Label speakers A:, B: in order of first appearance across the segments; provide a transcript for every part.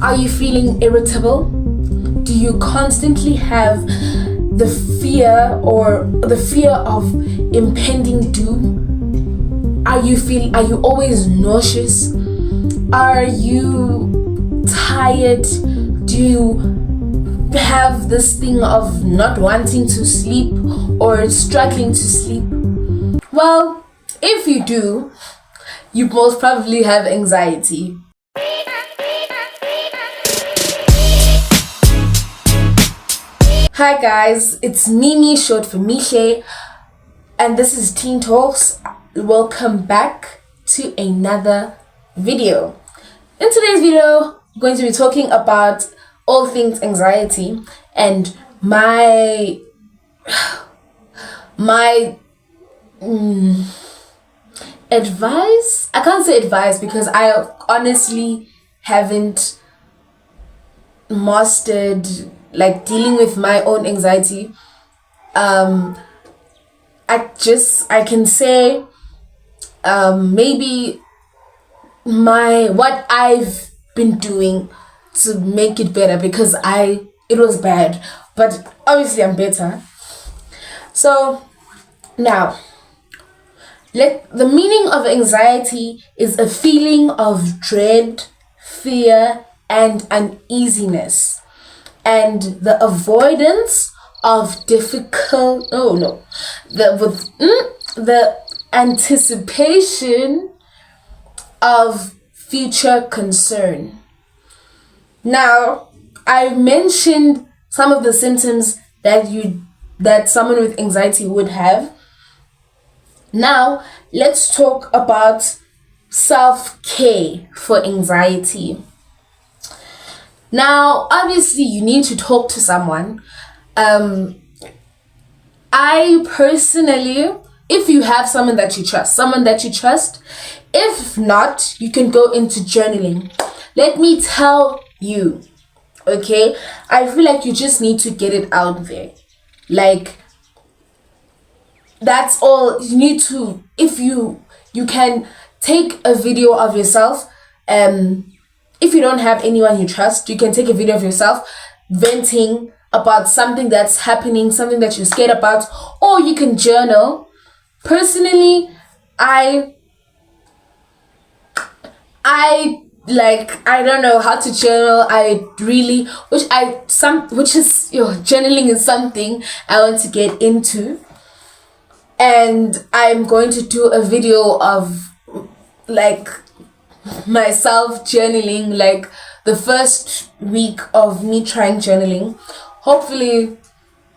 A: Are you feeling irritable? Do you constantly have the fear of impending doom? Are you always nauseous? Are you tired? Do you have this thing of not wanting to sleep or struggling to sleep? Well, if you do, you most probably have anxiety. Hi guys, it's Mimi, short for Miche, and this is Teen Talks. Welcome back to another video. In today's video, I'm going to be talking about all things anxiety and my advice. I can't say advice because I honestly haven't mastered dealing with my own anxiety. I can say maybe what I've been doing to make it better, because it was bad, but obviously I'm better. So now, the meaning of anxiety is a feeling of dread, fear, and uneasiness, and the avoidance of the anticipation of future concern. Now, I mentioned some of the symptoms that someone with anxiety would have. Now, let's talk about self-care for anxiety. Now, obviously, you need to talk to someone. I personally, if you have someone that you trust, if not, you can go into journaling. Let me tell you, okay? I feel like you just need to get it out there. That's all you need to. If you can take a video of yourself, if you don't have anyone you trust, you can take a video of yourself venting about something that's happening, something that you're scared about, or you can journal. Personally, I don't know how to journal. Journaling is something I want to get into, and I'm going to do a video of myself journaling, the first week of me trying journaling. Hopefully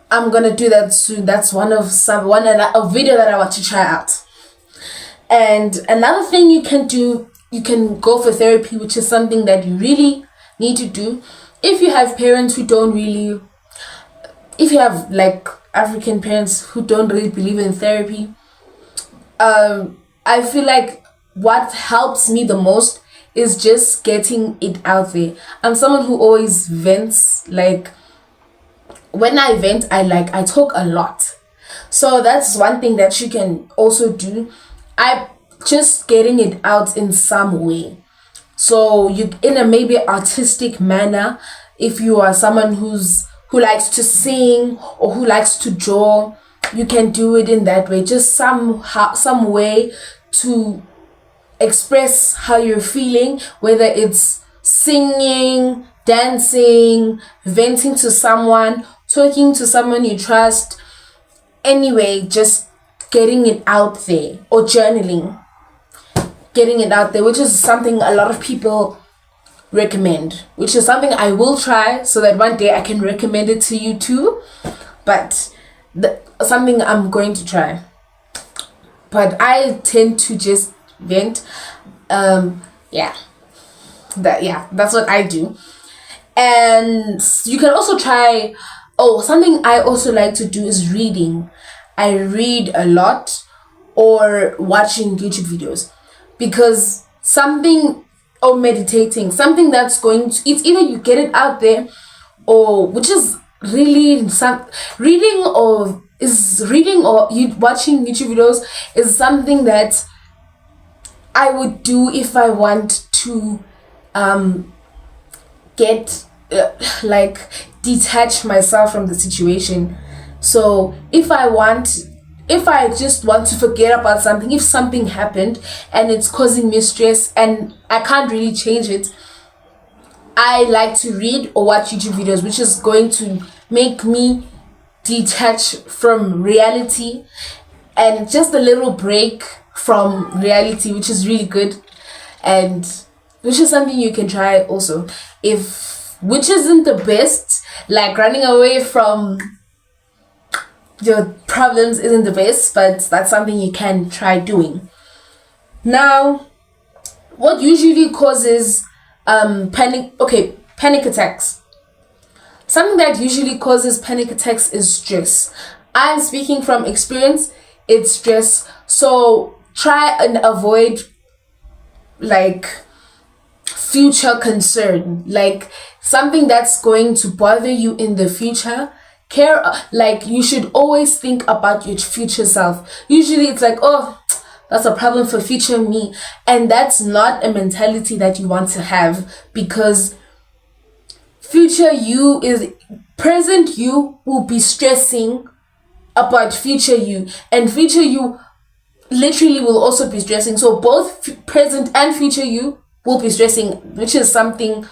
A: I'm gonna do that soon. That's a video that I want to try out. And another thing you can do, you can go for therapy, which is something that you really need to do. If you have parents who don't really, if you have African parents who don't really believe in therapy, I feel like what helps me the most is just getting it out there. I'm someone who always vents. When I vent, I talk a lot. So that's one thing that you can also do. I just getting it out in some way. So you, in a maybe artistic manner, if you are someone who likes to sing or who likes to draw, you can do it in that way. Just some way to express how you're feeling, whether it's singing, dancing, venting to someone, talking to someone you trust. Anyway, just getting it out there, or journaling, getting it out there, which is something a lot of people recommend, which is something I will try so that one day I can recommend it to you too. But something I'm going to try. But I tend to just vent. That's what I do. And you can also try, something I also like to do is reading. I read a lot, or watching YouTube videos, because or meditating, something that's going to, it's either you get it out there, or which is really reading or you watching YouTube videos is something that I would do if I want to get like detach myself from the situation. So if I just want to forget about something, if something happened and it's causing me stress and I can't really change it, I like to read or watch YouTube videos, which is going to make me detach from reality, and just a little break from reality, which is really good, and which is something you can try also. Which isn't the best, like running away from your problems isn't the best, but that's something you can try doing. Now, what usually causes panic attacks? Something that usually causes panic attacks is stress. I'm speaking from experience. It's stress. So try and avoid like future concern, like something that's going to bother you in the future. Like you should always think about your future self. Usually it's like, oh, that's a problem for future me, and that's not a mentality that you want to have, because present you will be stressing about future you, and future you literally will also be stressing. So both present and future you will be stressing, which is something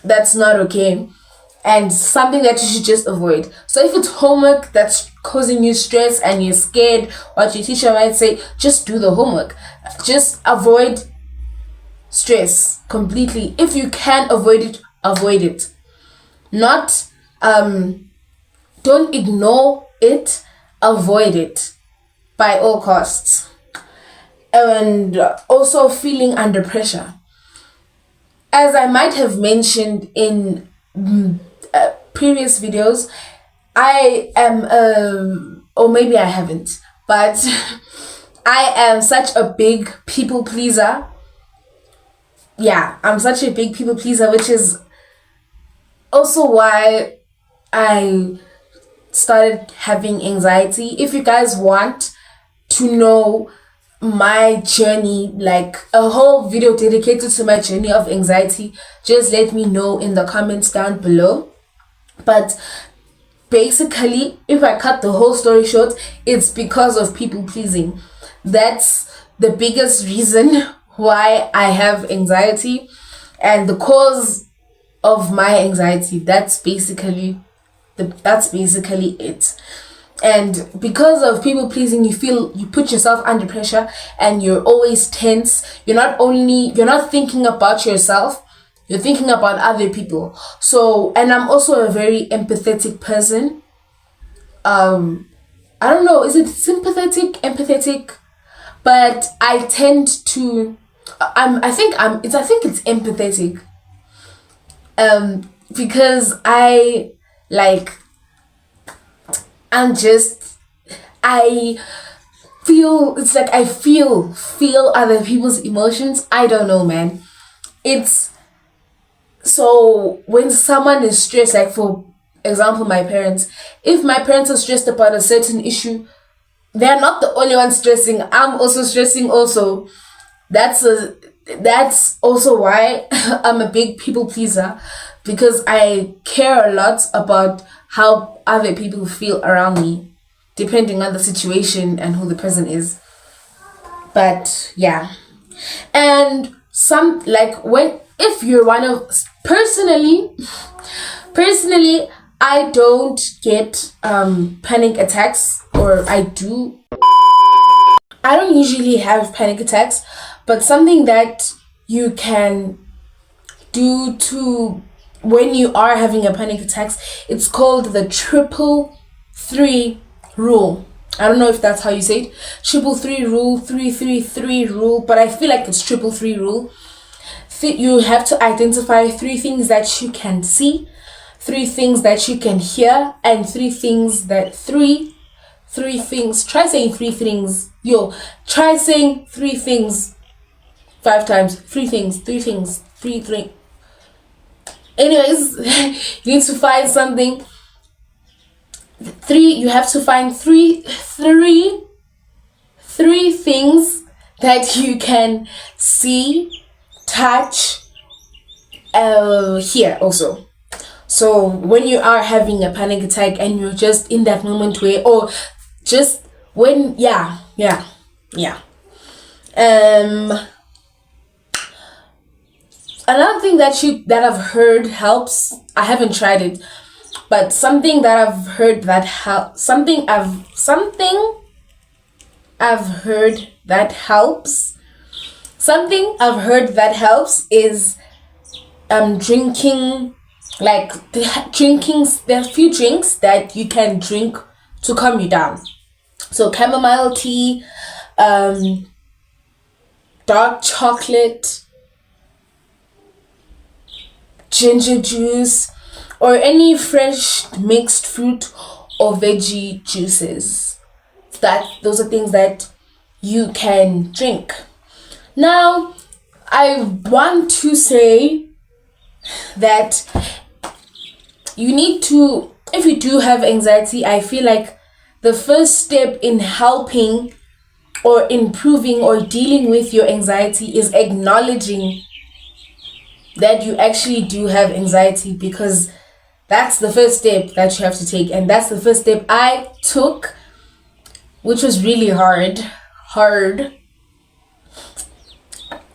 A: that's not okay, and something that you should just avoid. So if it's homework that's causing you stress and you're scared what your teacher might say, just do the homework. Just avoid stress completely. If you can avoid it. Not don't ignore it, avoid it by all costs. And also feeling under pressure. As I might have mentioned in previous videos, I am or maybe I haven't, but I am such a big people pleaser. Yeah, I'm such a big people pleaser, which is also why I started having anxiety. If you guys want to know my journey, like a whole video dedicated to my journey of anxiety, just let me know in the comments down below. But basically, if I cut the whole story short, it's because of people pleasing. That's the biggest reason why I have anxiety, and the cause of my anxiety. That's basically it. And because of people pleasing, you put yourself under pressure, and you're always tense. You're not thinking about yourself, you're thinking about other people. So, and I'm also a very empathetic person. I don't know, is it sympathetic, empathetic? But I tend to I think it's empathetic. Because I feel, it's like I feel other people's emotions. I don't know, man. It's so when someone is stressed, like for example, my parents, if my parents are stressed about a certain issue, they're not the only ones stressing. I'm also stressing also. That's also why I'm a big people pleaser, because I care a lot about how other people feel around me, depending on the situation and who the person is. But yeah, and if you're one of personally, I don't get panic attacks, or I don't usually have panic attacks, but something that you can do to when you are having a panic attack, it's called the 333 rule. I don't know if that's how you say it. 333 rule, 333 rule, but I feel like it's 333 rule. You have to identify 3 things that you can see, 3 things that you can hear, and 3 things. Try saying 3 things. Try saying 3 things 5 times. 3 things. Anyways, you need to find something. You have to find three things that you can see, touch, here also. So when you are having a panic attack and you're just in that moment where, or just when, yeah. Another thing that I've heard helps. I haven't tried it, but something that I've heard that something I've heard that helps. Something I've heard that helps is drinking. Like there are a few drinks that you can drink to calm you down. So chamomile tea, dark chocolate, ginger juice, or any fresh mixed fruit or veggie juices. Those are things that you can drink. Now, I want to say that you need to, if you do have anxiety, I feel like the first step in helping or improving or dealing with your anxiety is acknowledging that you actually do have anxiety, because that's the first step that you have to take. And that's the first step I took, which was really hard.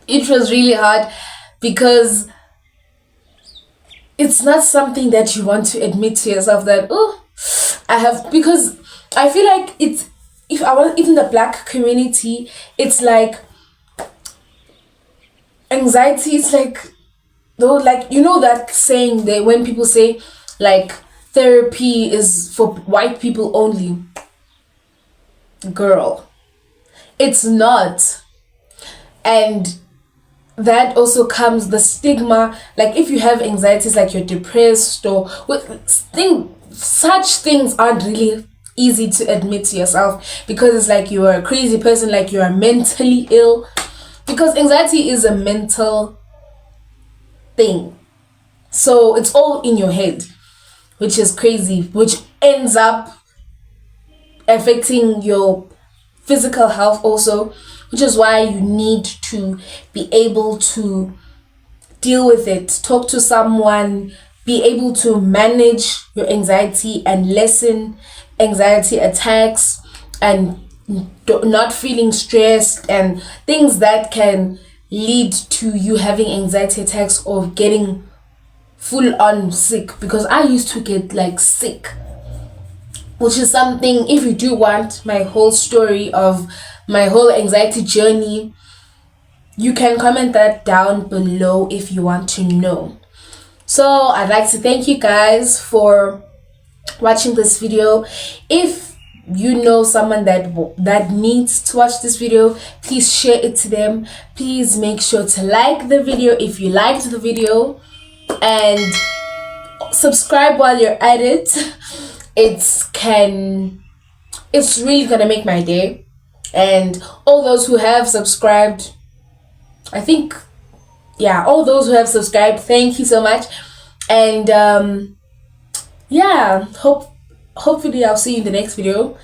A: It was really hard because it's not something that you want to admit to yourself that, oh, I have, because I feel like it's, if I want, even the Black community, it's like anxiety, it's like, though, like, you know that saying that when people say like therapy is for white people only, girl, it's not. And that also comes the stigma, like if you have anxieties, like you're depressed or such things aren't really easy to admit to yourself, because it's like you're a crazy person, like you are mentally ill, because anxiety is a mental thing. So it's all in your head, which is crazy, which ends up affecting your physical health also, which is why you need to be able to deal with it, talk to someone, be able to manage your anxiety and lessen anxiety attacks and not feeling stressed and things that can lead to you having anxiety attacks or getting full on sick, because I used to get like sick, which is something, if you do want my whole story of my whole anxiety journey, you can comment that down below if you want to know. So I'd like to thank you guys for watching this video. If you know someone that needs to watch this video, please share it to them. Please make sure to like the video if you liked the video, and subscribe while you're at it. It's really gonna make my day. And all those who have subscribed, I think, yeah, all those who have subscribed, thank you so much. And yeah, hopefully I'll see you in the next video.